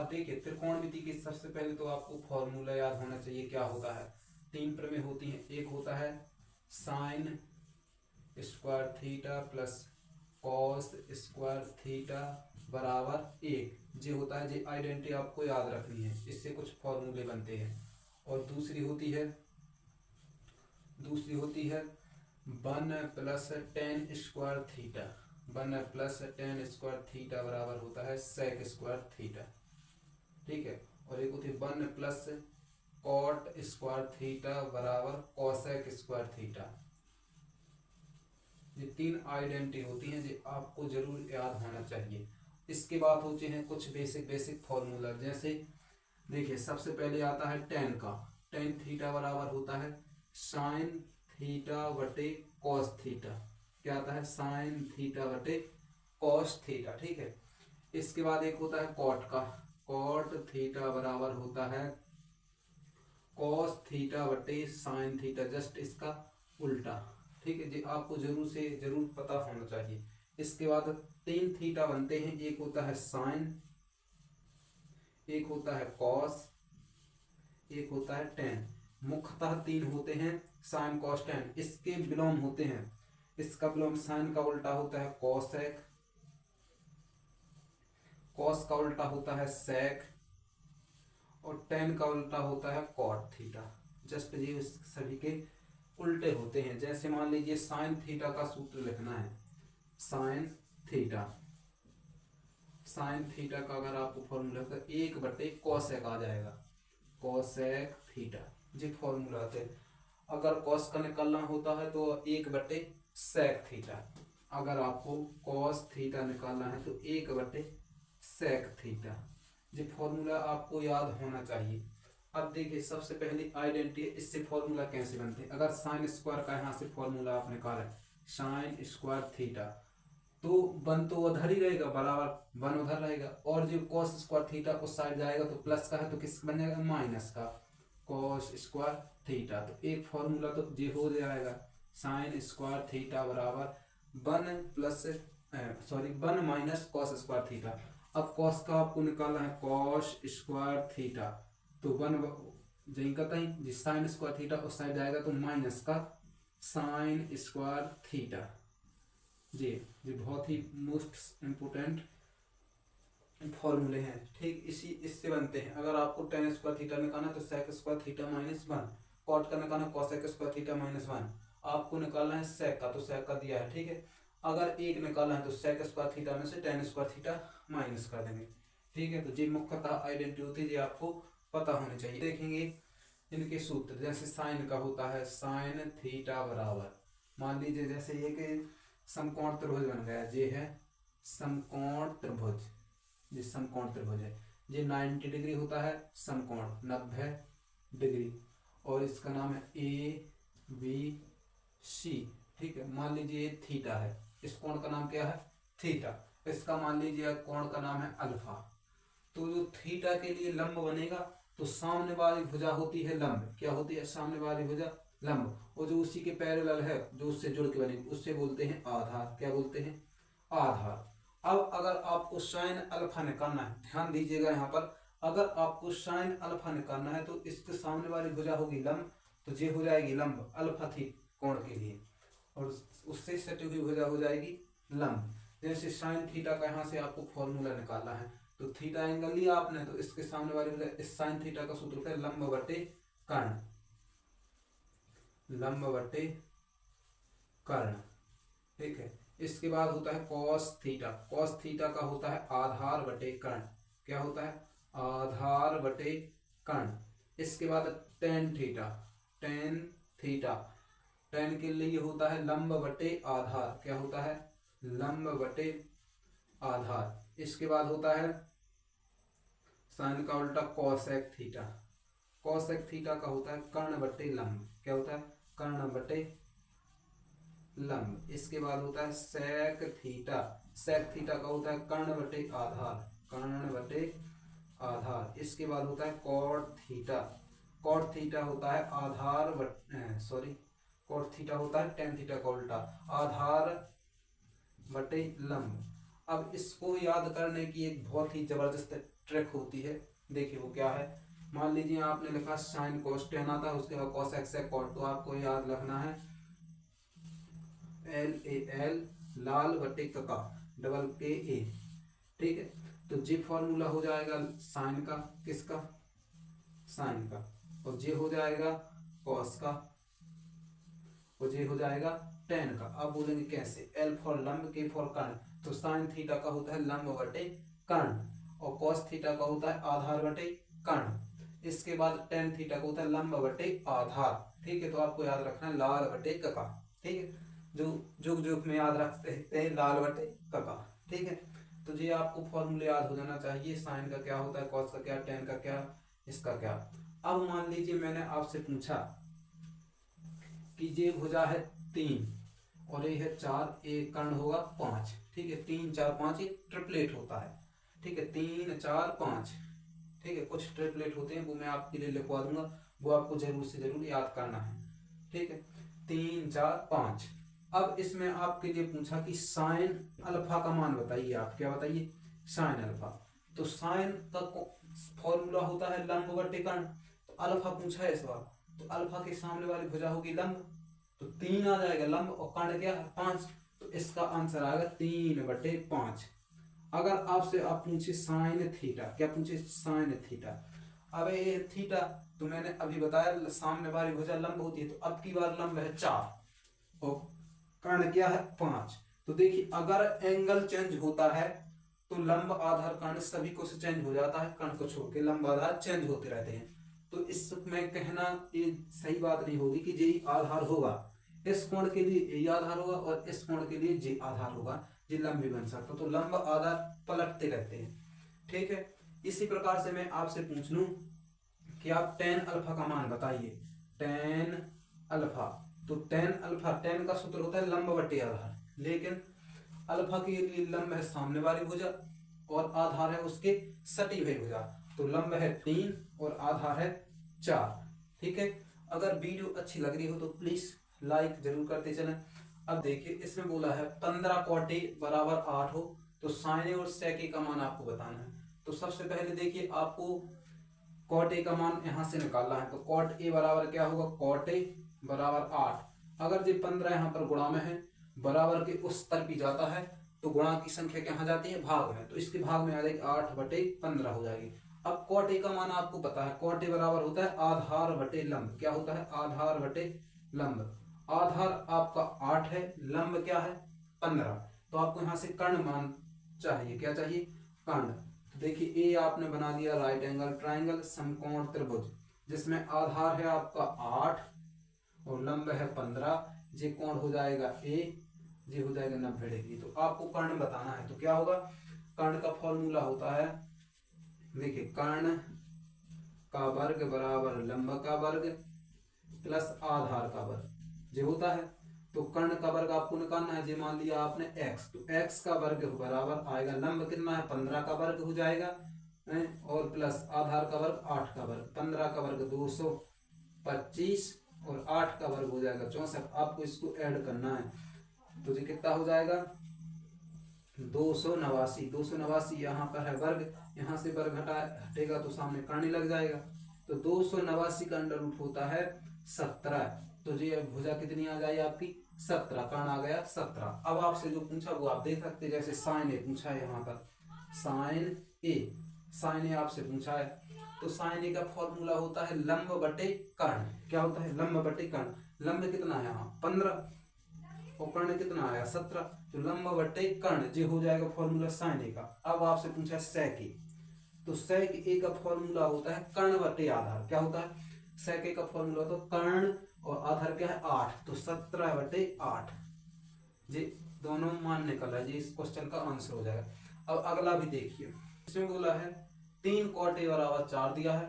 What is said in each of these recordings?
अब देखिए त्रिकोणमिति के सबसे पहले तो आपको फॉर्मूला याद होना चाहिए। क्या होता है, 3 प्रमेय होती हैं। एक होता है sine square theta plus cos square theta बराबर 1। ये होता है, ये आइडेंटिटी आपको याद रखनी है, इससे कुछ फॉर्मूले बनते हैं। और दूसरी होती है 1 plus ten square theta. 1 plus ten square theta बराबर होता है सेक स्क्वायर थीटा। ठीक है। और एक होती है 1 प्लस कॉट स्क्वायर थीटा बराबर कॉसेक स्क्वायर थीटा। ये 3 आइडेंटिटी होती हैं, जो आपको जरूर याद होना चाहिए। इसके बाद होते हैं कुछ बेसिक फॉर्मूला। जैसे देखिए सबसे पहले आता है टेन का। टेन थीटा बराबर होता है साइन थीटा बटे कॉस थीटा। क्या आता है, साइन थीटा बटे कॉस थीटा। ठीक है। इसके बाद एक होता है कॉट का। कॉट थीटा बराबर होता है कॉस थीटा बटे साइन थीटा, जस्ट इसका उल्टा। ठीक है जी, आपको जरूर पता होना चाहिए। इसके बाद 3 थीटा बनते हैं। एक होता है साइन, एक होता है कॉस, एक होता है टेन। मुख्यतः 3 होते हैं, साइन कॉस टेन। इसके विलोम होते हैं। इसका विलोम साइन का उल्टा होता है कॉसेक, कॉस का उल्टा होता है सेक, और टेन का उल्टा होता है कॉट थीटा। जस्ट ये सभी के उल्टे होते हैं। जैसे मान लीजिए साइन थीटा का सूत्र लिखना है। साइन थीटा का अगर आपको फॉर्मूला तो 1 बटे कॉसेक आ जाएगा, कॉसेक थीटा। ये फॉर्मूला आते हैं। अगर कॉस का निकालना होता है तो 1 बटे सेक थीटा। अगर आपको कॉस थीटा निकालना है तो 1 बटे सेक थीटा। ये फॉर्मूला आपको याद होना चाहिए। अब देखिए सबसे पहली आइडेंटिटी, इससे फॉर्मूला कैसे बनते हैं। अगर साइन स्क्वायर का यहाँ से फॉर्मूला आप निकालें, साइन स्क्वायर थीटा, तो 1 तो उधर ही रहेगा, बराबर 1 उधर रहेगा। और जो कॉस स्क्वायर थीटा उस साइड जाएगा तो प्लस का है, तो किस बन जाएगा, माइनस का, कॉस स्क्वायर थीटा। तो एक फॉर्मूला तो ये हो जाएगा, साइन स्क्वायर थीटा बराबर 1 माइनस कॉस स्क्वायर थीटा। अब कॉस का आपको निकालना है कॉस स्क्वायर थीटा, तो 1 जहीं का तहीं जिस साइन स्क्वायर थीटा उस साइड जाएगा तो माइनस का साइन स्क्वायर थीटा। ये बहुत ही मोस्ट इम्पोर्टेंट फॉर्मूले हैं। ठीक इससे बनते हैं। अगर आपको टेन स्क्वायर थीटा निकालना तो sec square theta minus 1, cot का निकालना कॉसेक स्क्वायर थीटा माइनस 1। आपको निकालना है सेक का, तो सेक का दिया है। ठीक है। अगर 1 निकालना है तो सेक स्क्वायर थीटा में से टेन स्क्वायर थीटा माइनस कर देंगे। ठीक है। तो ये मुख्यतः आइडेंटिटी होती है, ये आपको पता होनी चाहिए। देखेंगे इनके सूत्र। जैसे साइन का होता है साइन थीटा बराबर, मान लीजिए जैसे एक समकोण त्रिभुज बन गया। ये है समकोण त्रिभुज, ये समकोण त्रिभुज है। ये 90 डिग्री होता है समकोण, 90 डिग्री, और इसका नाम है ABC। ठीक है। मान लीजिए थीटा है, इस कोण का नाम क्या है, थीटा। इसका मान लीजिए कोण का नाम है अल्फा। तो जो थीटा के लिए लंब बनेगा तो सामने वाली भुजा होती है लंब। क्या होती है, सामने वाली भुजा लंब। और जो उसी के पैरेलल है, जो उससे जुड़ के बनेगी, उससे बोलते हैं आधार। क्या बोलते हैं, आधार। अब अगर आपको साइन अल्फा निकालना है, ध्यान दीजिएगा यहाँ पर, अगर आपको साइन अल्फा निकालना है तो इसके सामने वाली भुजा होगी लंब, तो ये हो जाएगी लंब अल्फा थी कोण के लिए, और उससे सटी हुई भुजा हो जाएगी लंब। जैसे साइन थीटा का यहाँ से आपको फॉर्मूला निकालना है, तो थीटा एंगल लिया आपने, तो इसके सामने वाली भुजा, इस साइन थीटा का सूत्र है लंब बटे कर्ण, लंब बटे कर्ण। ठीक है। इसके बाद होता है कॉस थीटा। कॉस थीटा का होता है आधार बटे कर्ण। क्या होता है, आधार बटे कर्ण। इसके बाद tan theta. Tan theta, ten के लिए होता है लंब बटे आधार। क्या होता है, लंब बटे आधार। इसके बाद होता है साइन का उल्टा कॉसेक थीटा। कॉसेक थीटा का होता है कर्ण बटे लंब। क्या होता है, कर्ण बटे लंब। इसके बाद होता है सेक थीटा। सेक थीटा का होता है कर्ण बटे आधार, कर्ण बटे आधार। इसके बाद होता है कॉट थीटा। कॉट थीटा होता है आधार कॉट थीटा होता है टेन थीटा का उल्टा, आधार बटे लंब। अब इसको याद करने की एक बहुत ही जबरदस्त ट्रिक होती है। देखिए वो क्या है। मान लीजिए आपने लिखा साइन कोस टेन आता है, उसके बाद कॉस एक्स है कॉट, तो आपको याद रखना है एल ए एल लाल बटे का डबल के ए, ठीक है। तो जे फॉर्मूला हो जाएगा साइन का, किसका, साइन का, और जे हो जाएगा कॉस का, और जे हो जाएगा टेन का। अब बोलेंगे कैसे, एल फॉर लंब, के फॉर कर्ण, तो साइन थीटा का होता है लंब बटे कर्ण, और कॉस थीटा का होता है आधार बटे कर्ण। इसके बाद टेन थीटा का होता है लंब बटे आधार, ठीक है। तो आपको याद रखना है लाल बटे का, ठीक है। जो जुग जुग में याद रखते हैं लाल बटे का, ठीक है। तो ये आपको फॉर्मूले याद हो जाना चाहिए, साइन का क्या होता है, कॉस का क्या, टेन का क्या, इसका क्या। अब मान लीजिए मैंने आपसे पूछा कि ये भुजा है 3 और ये है 4, एक कर्ण होगा 5, ठीक है। 3 4 5 ये ट्रिपलेट होता है, ठीक है। 3 4 5, ठीक है। कुछ ट्रिपलेट होते हैं वो मैं आपके लिए लिखवा दूंगा, वो आपको जरूर से जरूर याद करना है, ठीक है। 3 4 5। अब इसमें आपके लिए पूछा कि साइन अल्फा का मान बताइए, आप क्या बताइए, साइन अल्फा। तो साइन का फॉर्मूला होता है लंब बटे कर्ण, तो अल्फा पूछा है इस बार, तो अल्फा के सामने वाली भुजा होगी लंब, तो 3 आ जाएगा लंब, और कर्ण क्या है 5, तो इसका आंसर आएगा 3/5। अगर आपसे आप पूछे साइन थीटा, क्या पूछे, साइन थीटा। अब ये थीटा तो मैंने अभी बताया सामने वाली भुजा लंब होती है, तो अब की बार लंब है 4 और कर्ण क्या है 5। तो देखिए अगर एंगल चेंज होता है तो लंब आधार कर्ण सभी को से चेंज हो जाता है, कर्ण को छोड़ के लंब आधार चेंज होते रहते हैं। तो इसमें कहना ये सही बात नहीं होगी कि जे आधार होगा, इस कोण के लिए ए आधार होगा और इस कोण के लिए जे आधार होगा, जे लंब भी बन सकता। तो लंब आधार पलटते रहते हैं, ठीक है। इसी प्रकार से मैं आपसे पूछ लूं कि आप टेन अल्फा का मान बताइए, टेन अल्फा। तो टेन अल्फा, टेन का सूत्र होता है लंब बटे आधार, लेकिन अल्फा के लिए लंब है सामने वाली भुजा और आधार है उसके सटी हुई भुजा, तो लंब है 3 और आधार है 4, ठीक है। अगर वीडियो अच्छी लग रही हो तो प्लीज लाइक जरूर करते चलें। अब देखिए इसमें बोला है 15 cot a बराबर 8 हो तो साइन और sec a का मान आपको बताना है। तो सबसे पहले देखिए आपको cot a का मान यहां से निकालना है, तो cot a बराबर क्या होगा, cot a बराबर 8। अगर ये 15 यहाँ पर गुणा में है, बराबर के उस तरफ ही जाता है, तो गुणा की संख्या कहाँ जाती है, भाग में, तो इसके भाग में आ जाएगी 8/15 हो जाएगी। अब cot a का मान आपको पता है, cot a बराबर होता है आधार बटे लंब, क्या होता है, आधार बटे लंब। आधार आपका 8 है, लंब क्या है 15, तो आपको यहाँ से कर्ण मान चाहिए, क्या चाहिए, कर्ण। तो देखिए ए आपने बना दिया राइट एंगल ट्राइंगल समकोण त्रिभुज, जिसमें आधार है आपका 8 और लंब है 15, ये कोण हो जाएगा ए, ये हो जाएगा 90 डिग्री। तो आपको कर्ण बताना है, तो क्या होगा, कर्ण का फॉर्मूला होता है, देखिए कर्ण का वर्ग बराबर लंब का वर्ग प्लस आधार का वर्ग, जो होता है। तो कर्ण का वर्ग आपको निकालना है, जो मान लिया आपने x, तो x का वर्ग बराबर आएगा लंब कितना है 15 का वर्ग हो जाएगा, और प्लस आधार का वर्ग 8 का वर्ग, 15 का वर्ग 225 और 8 का वर्ग हो जाएगा 64। आपको इसको ऐड करना है, तो ये कितना हो जाएगा 289। 289 यहाँ पर है वर्ग, यहाँ से वर्ग हटेगा तो सामने कर्ण लग जाएगा, तो 289 का अंडर रूट होता है 17। तो ये भुजा कितनी आ जाएगी आपकी 17, कर्ण आ गया 17। अब आपसे जो पूछा वो आप देख सकते हैं, जैसे साइन ए पूछा है यहाँ पर, साइन ए, साइन ए आपसे पूछा है, तो साइन ए का फॉर्मूला होता है लंब बटे कर्ण, क्या होता है लंब बटे कर्ण। लंब कितना है यहाँ 15 और कर्ण कितना आया 17, तो लंब बटे कर्ण जो हो जाएगा फॉर्मूला साइन ए का। अब आपसे पूछा sec a, तो sec a का फॉर्मूला होता है कर्ण बटे आधार, क्या होता है sec a का फॉर्मूला, तो कर्ण और आधार क्या है 8, तो 17/8, जी दोनों मान निकल रहा है, जी इस क्वेश्चन का आंसर हो जाएगा। अब अगला भी देखिए, इसमें बोला है 3 cot a बराबर 4 दिया है,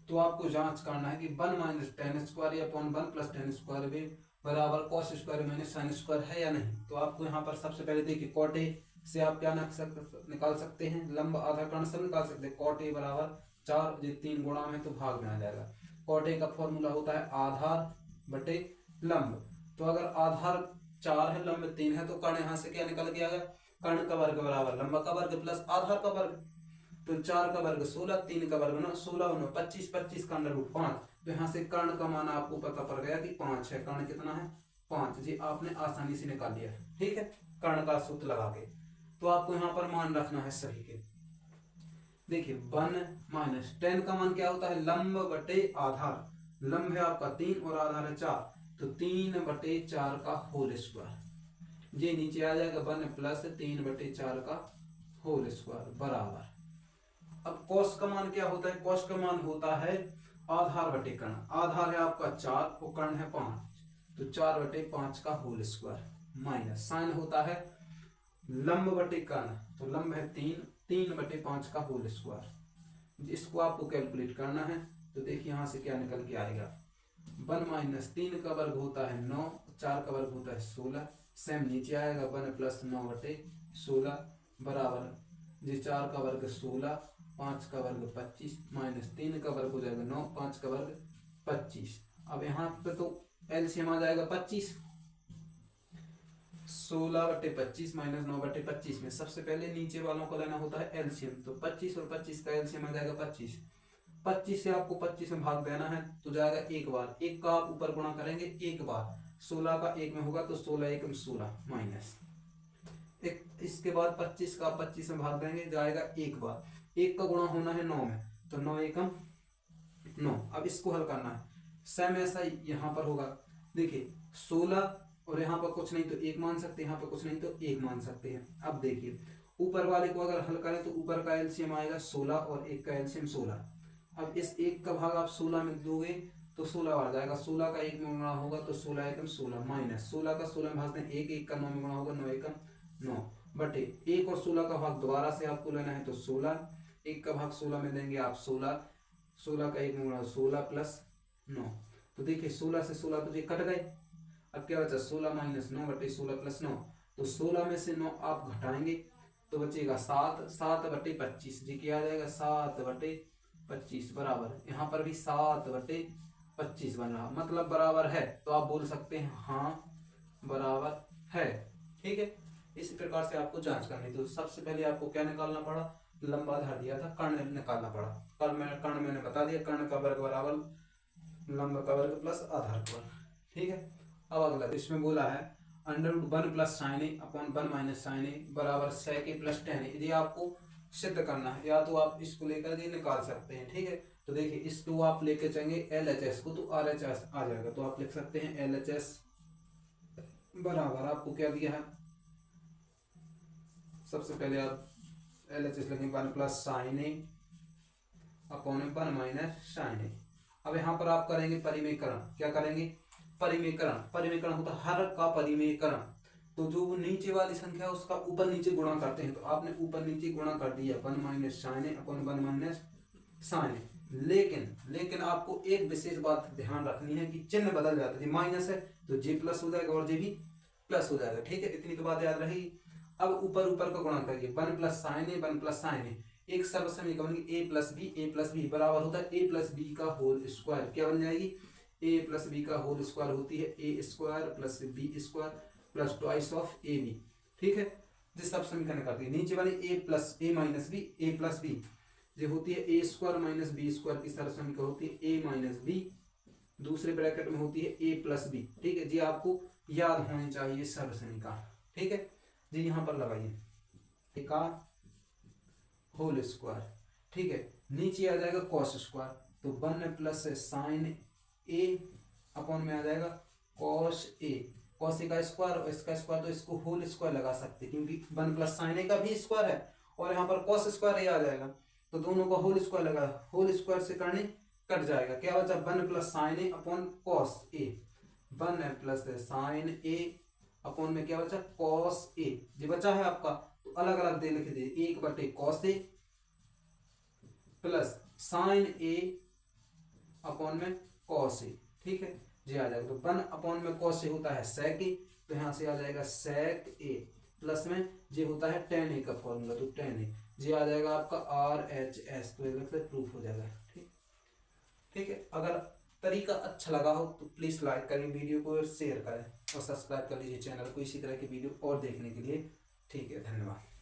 तो आपको जांच करना है कि 1 - tan square upon 1 + tan square भी बराबर cos square minus sin square है या नहीं। तो आपको यहाँ पर सबसे पहले देखिए cot a से आप क्या निकाल सकते हैं, लंब आधार कर्ण सब निकाल सकते हैं। cot a बराबर 4, जो 3 गुणा में तो भाग में आ जाएगा। cot a का फॉर्मूला होता है आधार बटे लंब, तो अगर आधार 4 है लंब 3 है, तो कर्ण यहाँ से क्या निकल के आएगा, कर्ण का वर्ग बराबर लंबा का वर्ग प्लस आधार का वर्ग, तो 4 का वर्ग 16, 3 का वर्ग 9, 16 9 25, 25 का अंडर रूट 5। तो यहाँ से कर्ण का मान आपको पता पड़ गया कि 5 है। कर्ण कितना है? 5 जी, आपने आसानी से निकाल लिया। ठीक है, कर्ण का सूत्र लगा के। तो आपको यहाँ पर मान रखना है सही के। देखिए 1 माइनस tan का मान क्या होता है? लंब बटे आधार। लंब है आपका 3 और आधार है 4, तो 3/4 का होल स्क्वायर। ये नीचे आ जाएगा 1 प्लस 3/4 का होल स्क्वायर बराबर। अब कॉस का मान क्या होता है? कॉस का मान होता है आधार बटे कर्ण। आधार है आपका 4 और कर्ण है 5, तो 4/5 का होल स्क्वायर माइनस साइन होता है लंब बटे कर्ण, तो लंब है 3/5 का होल स्क्वायर। इसको आपको कैलकुलेट करना है। तो देखिए यहाँ से क्या निकल के आएगा, 1 माइनस 3 का वर्ग होता है 9, 4 का वर्ग होता है 16, सेम नीचे आएगा 1 प्लस 9/16 बराबर जी 4 का वर्ग 16, 5 का वर्ग 25 माइनस 3 का वर्ग हो जाएगा 9, 5 का वर्ग 25। अब यहाँ पे तो एलसीएम आ जाएगा 25, 16/25 माइनस 9/25 में सबसे पहले नीचे वालों को लेना होता है एलसीएम, तो 25 और 25 का एलसीएम आ जाएगा 25। 25 से आपको 25 में भाग देना है तो जाएगा एक बार, एक का आप ऊपर गुणा करेंगे एक बार, 16 का एक में होगा तो 16 एकम 16 माइनस एक, इसके बाद 25 का 25 में भाग देंगे जाएगा एक बार, एक का गुणा होना है 9 में, तो 9 एकम 9। अब इसको हल करना है, सेम ऐसा यहाँ पर होगा। देखिए 16 और यहाँ पर कुछ नहीं तो एक मान सकते हैं, यहाँ पर कुछ नहीं तो एक मान सकते हैं। अब देखिए ऊपर वाले को अगर हल करें तो ऊपर का एलसीएम आएगा 16 और एक का एलसीएम 16। अब इस एक का भाग आप 16 में दोगे तो 16 आ जाएगा, 16 का एक में गुणा होगा तो 16 एकम 16 माइनस 16 का 16 में भाग दें एक, एक का 9 में गुणा होगा 9 एकम 9 बटे एक और 16 का भाग दोबारा से आपको लेना है तो 16, एक का भाग 16 में देंगे आप 16, 16 का एक में गुणा 16 प्लस 9। तो देखिए 16 से 16 तो ये कट गए। अब क्या बचा 16 माइनस 9 बटे 16 प्लस 9, तो 16 में से 9 आप घटाएंगे तो बचेगा 7, 7/25 जी क्या आ जाएगा 7/25 बराबर, यहाँ पर भी 7/25 बन रहा, मतलब बराबर है। तो आप बोल सकते हैं हाँ बराबर है। ठीक है, इसी प्रकार से आपको जांच करनी। तो सबसे पहले आपको क्या निकालना पड़ा? लंबा आधार दिया था, कर्ण निकालना पड़ा। कर्ण मैंने बता दिया, कर्ण का वर्ग बराबर लंब का वर्ग प्लस आधार का वर्ग। ठीक है, अब अगला इसमें बोला है √1 प्लस साइन ए अपॉन 1 माइनस साइन ए बराबर sec a plus tan a। ये आपको सिद्ध करना है, या तो आप इसको लेकर ये निकाल सकते हैं। ठीक है, तो देखिए इसको आप लेके चलेंगे LHS को तो RHS आ जाएगा, तो आप लिख सकते हैं LHS बराबर आपको क्या दिया है, सबसे पहले आप LHS लिखेंगे 1 प्लस साइन ए अपॉन 1 माइनस साइन ए। अब यहाँ पर आप करेंगे परिमेयकरण। क्या करेंगे? परिमेयकरण। परिमेयकरण होता है हर का परिमेयकरण, तो जो नीचे वाली संख्या है उसका ऊपर नीचे गुणा करते हैं, तो आपने ऊपर नीचे गुणा कर दिया 1 माइनस साइन ए अपॉन 1 माइनस साइन ए। लेकिन आपको एक विशेष बात ध्यान रखनी है कि चिन्ह बदल जाता है, माइनस है तो जे प्लस हो जाएगा और जे भी प्लस हो जाएगा। ठीक है, इतनी तो बात याद रहेगी। अब ऊपर ऊपर का गुणा करिए 1 plus sine A 1 plus sine A, एक सर्वसमीकरण ए प्लस बी बराबर होता है ए प्लस बी का होल स्क्वायर। क्या बन जाएगी? ए प्लस बी का होल स्क्वायर होती है A square plus B square plus twice of A B. ठीक है, जिस सब समीकरण करती है नीचे वाली A minus B A plus B जो होती है A square minus B square की सर्व समीकरण होती है ए माइनस बी, दूसरे ब्रैकेट में होती है ए प्लस बी। ठीक है जी, आपको याद होनी चाहिए सर्व समीकरण। ठीक है जी, यहाँ पर लगाइए ए का होल स्क्वायर। ठीक है, नीचे आ जाएगा कॉस स्क्वायर, तो 1 प्लस साइन ए अपॉन में आ जाएगा कॉस ए। कॉस ए का स्क्वायर और इसका स्क्वायर, तो इसको होल स्क्वायर लगा सकते हैं क्योंकि 1 प्लस साइन ए का भी स्क्वायर है और यहाँ पर कॉस स्क्वायर ए आ जाएगा, तो दोनों का होल स्क्वायर लगा, होल स्क्वायर से करने कट जाएगा। क्या बचा? 1 plus sine A upon cos A, 1 plus sine A upon में क्या बचा? Cos A. ये बचा है आपका, तो अलग अलग दे लिख दीजिए 1/cos ए प्लस साइन ए अपॉन में कॉस ए। ठीक है जी, आ जाएगा। तो 1 अपॉन में कॉस ए होता है sec ए, तो यहाँ से आ जाएगा sec ए प्लस में जे होता है tan ए का फॉर्मूला, तो tan ए जी आ जाएगा आपका RHS, तो एक प्रूफ हो जाएगा। ठीक है, अगर तरीका अच्छा लगा हो तो प्लीज़ लाइक करें वीडियो को और शेयर करें और सब्सक्राइब कर लीजिए चैनल को इसी तरह की वीडियो और देखने के लिए। ठीक है, धन्यवाद।